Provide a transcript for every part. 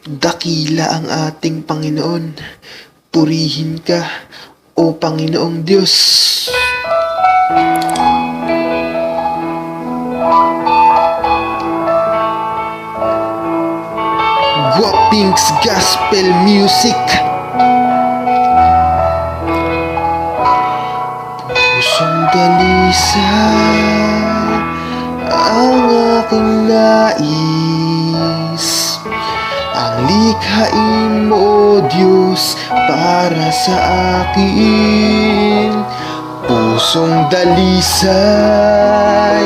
Dakila ang ating Panginoon. Purihin ka, O Panginoong Diyos. Guapings Gospel Music. Pusong dalisay ang aking nais, ang likhain mo, O Diyos, para sa akin. Pusong dalisay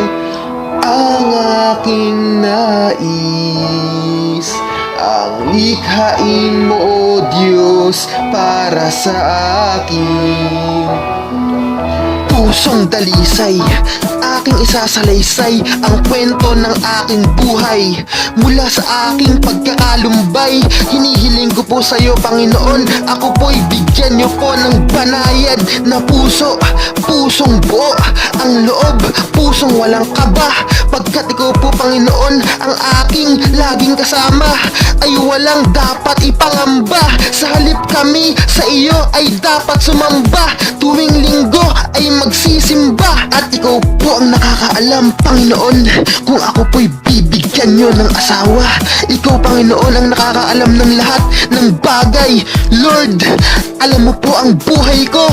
ang aking nais, ang likhain mo, O Diyos, para sa akin. Pusong dalisay, aking isasalaysay ang kwento ng aking buhay. Mula sa aking pagkakalumbay, hinihiling ko po sa iyo, Panginoon, ako po'y bigyan niyo po ng banayad na puso. Pusong buo ang loob, pusong walang kaba, pagkat ikaw po, Panginoon, ang aking laging kasama, ay walang dapat ipangamba. Sa halip kami sa iyo ay dapat sumamba, tuwing linggo ay magsisimba. At ikaw po ang nakakaalam, Panginoon, kung ako po'y bibigyan nyo ng asawa. Ikaw, Panginoon, ang nakakaalam ng lahat ng bagay. Lord, alam mo po ang buhay ko,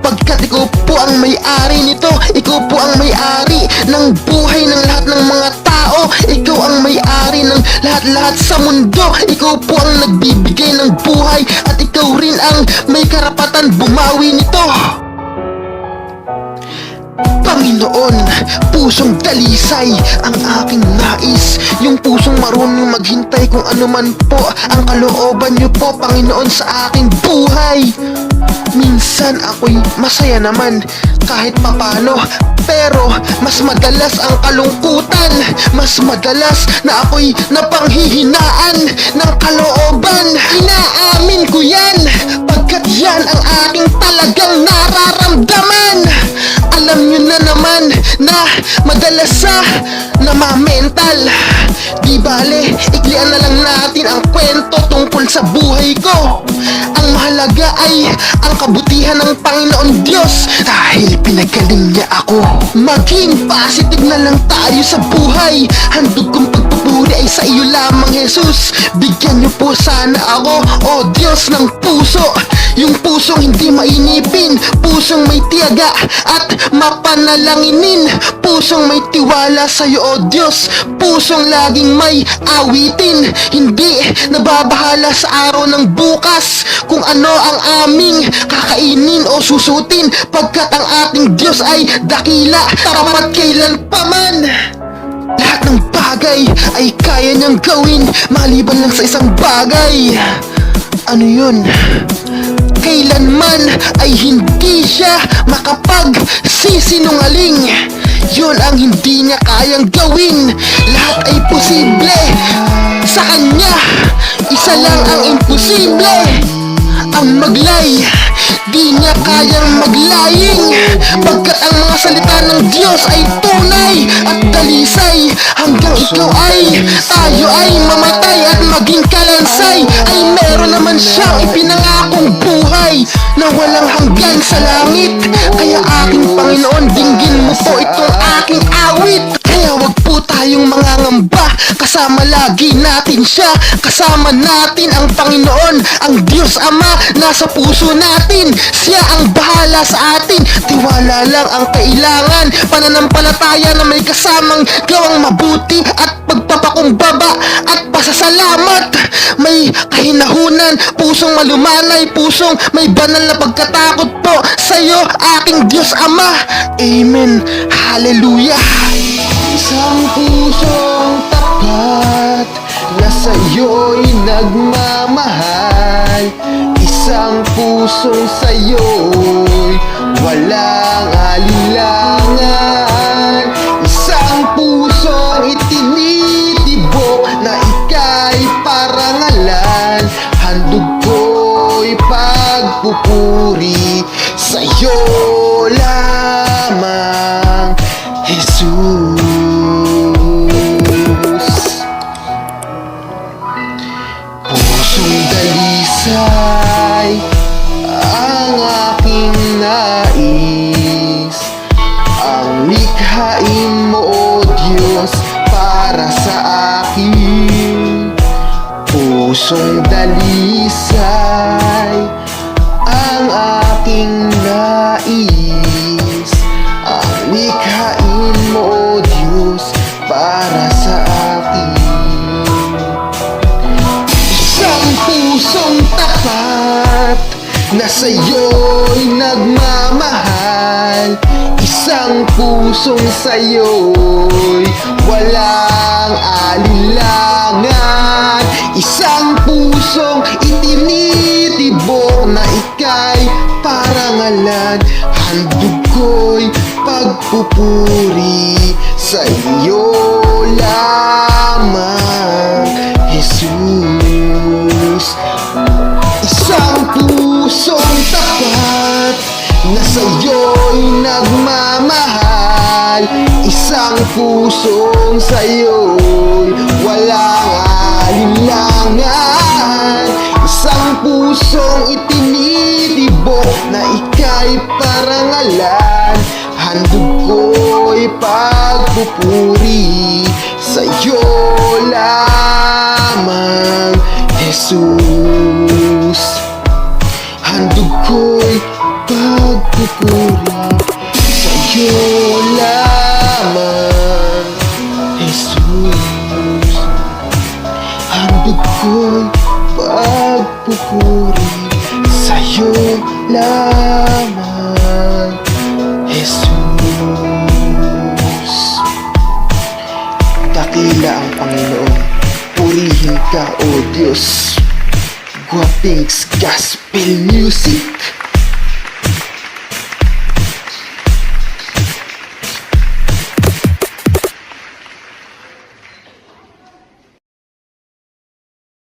pagkat ikaw po ang may-ari nito. Ikaw po ang may-ari ng buhay ng lahat ng mga tao. Ikaw ang may-ari ng lahat-lahat sa mundo. Ikaw po ang nagbibigay ng buhay, at ikaw rin ang may karapatan bumawi nito. Panginoon, pusong dalisay ang aking nais, yung pusong marunong maghintay kung ano man po ang kalooban niyo po, Panginoon, sa aking buhay. Minsan ako'y masaya naman kahit papano, pero mas madalas ang kalungkutan. Mas madalas na ako'y napanghihinaan ng kalooban. Inaamin ko yan, pagkat yan ang aking talagang nararamdaman. Alam nyo na naman na madalas sa namamental. Di bale, iklian na lang natin ang kwento tungkol sa buhay ko. Ang mahalaga ay ang kabutihan ng Panginoon Diyos, dahil pinagaling niya ako. Maging positive na lang tayo sa buhay. Handog kong pagpupuri ay sa iyo lamang, Jesus. Bigyan niyo po sana ako, O Diyos, ng puso, yung pusong hindi mainipin, pusong may tiyaga at mapanalanginin, pusong may tiwala sa iyo, O Diyos, pusong laging may awitin, hindi nababahala sa araw ng bukas kung ano ang aming kakainin o susutin, pagkat ang ating Diyos ay dakila, tapat kailan paman. Lahat ng bagay ay kaya niyang gawin, maliban lang sa isang bagay. Ano yun? Kailanman ay hindi siya makapagsisinungaling. Yun ang hindi niya kayang gawin. Lahat ay posible sa kanya. Isa lang ang imposible, ang maglay. Di niya kayang maglaying, pagkat ang mga salita ng Diyos ay tunay at dalisay. Hanggang ikaw ay, tayo ay mamatay at maging kalansay, ay meron naman siyang ipinangakong buhay na walang hanggan sa langit. Kaya aking Panginoon, dinggin mo po itong aking awit. Kaya wag po tayong mangangamba, kasama lagi natin siya. Kasama natin ang Panginoon, ang Diyos Ama, nasa puso natin. Siya ang bahala sa atin. Tiwala lang ang kailangan, pananampalataya na may kasamang gawang mabuti at pagpapakumbaba at pasasalamat. May kahinahunan, pusong malumanay, pusong may banal na pagkatakot po sa iyo, aking Diyos Ama. Amen. Hallelujah. Isang pusong tapat na sa'yo'y nagmamahal. Isang pusong sa'yo'y walang alinlangan. Isang pusong itinitibok na ika'y parangalan. Handog ko'y pagpupuri sa'yo lamang, Jesus. dalisay ang aking nais. Ang likhain mo, O Diyos, para sa akin. Pusong dalisay ang aking nais. Ang likhain mo, O Diyos, para sa akin. Isang pusong tapat na sa'yo'y nagmamahal. Isang pusong sa'yo'y walang alinlangan. Isang pusong itinitibok na ika'y parangalan. Handog ko'y pagpupuri sa iyo lamang, Jesus. Isang pusong tapat na sa'yo'y nagmamahal. Isang pusong sa'yo'y walang alinlangan. Isang pusong itinitibok na ika'y parangalan. Handog ko'y pagpupuri sa'yo lamang, Jesus. Handog ko'y pagpupuri sa'yo lamang, Jesus. Handog ko'y pagpupuri sa'yo lamang, Jesus. Dakila ang Panginoon, purihin ka, O Diyos. Guapings Gospel Music.